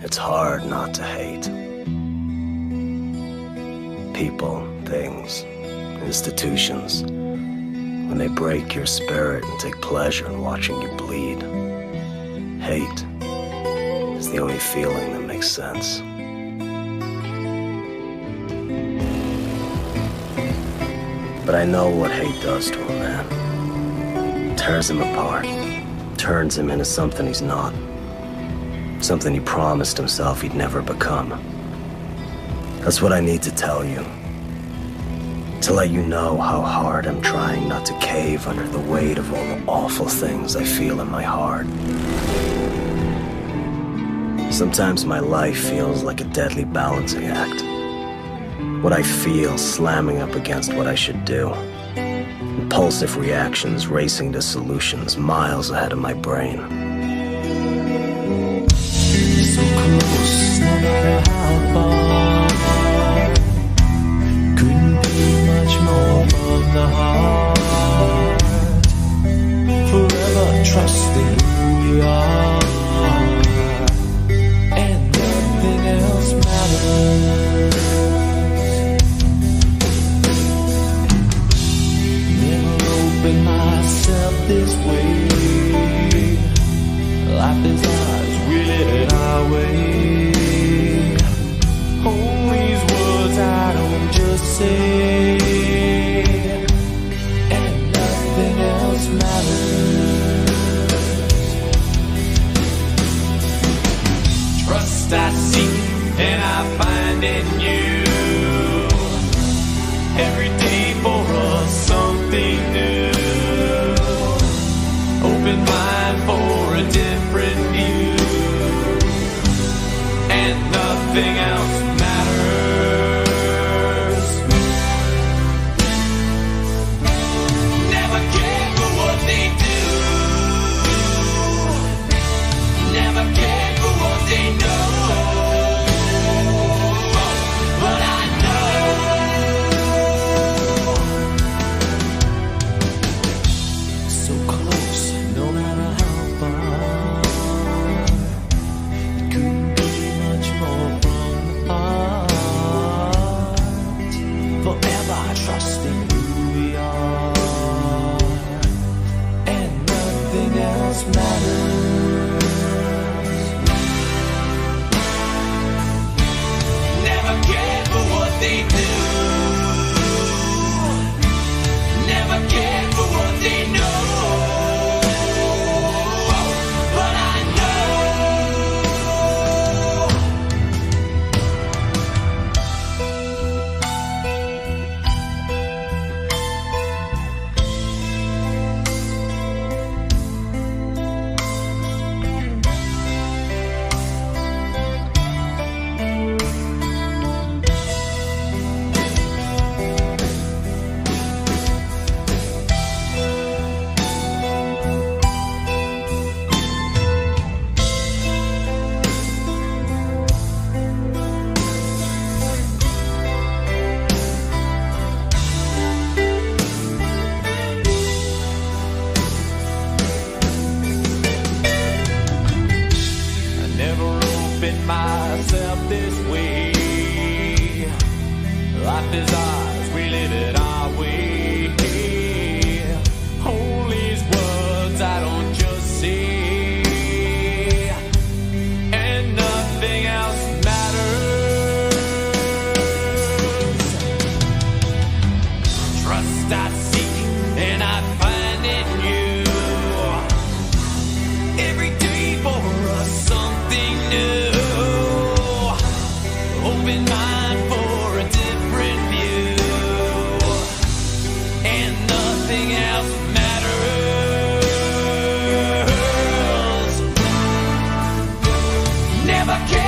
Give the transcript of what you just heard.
It's hard not to hate. People, things, institutions, when they break your spirit and take pleasure in watching you bleed. Hate is the only feeling that makes sense. But I know what hate does to a man. It tears him apart, turns him into something he's not. Something he promised himself he'd never become. That's what I need to tell you. To let you know how hard I'm trying not to cave under the weight of all the awful things I feel in my heart. Sometimes my life feels like a deadly balancing act. What I feel slamming up against what I should do. Impulsive reactions racing to solutions miles ahead of my brain. So close, no matter how far. Couldn't be much more from the heart. Forever trusting who we are, and nothing else matters. Never opened myself this way. Life is ours, we live it our way. All these words I don't just say, and nothing else matters. Trust I seek and I find in you. Every day for us something new. Open mind for a different view, and nothing else matters. Never care for what they do. Never care for what they know. But I know so close, no matter how far. It couldn't be much more from the heart. Forever trusting who we are, and nothing else matters. Never care for what they do. Never care for what they know. But I know myself this way. Life is ours, we live it our way. All these words I don't just say, and nothing else matters. Trust I seek and I find in you. Every day for us something new. Open mind for a different view, and nothing else matters. Never care.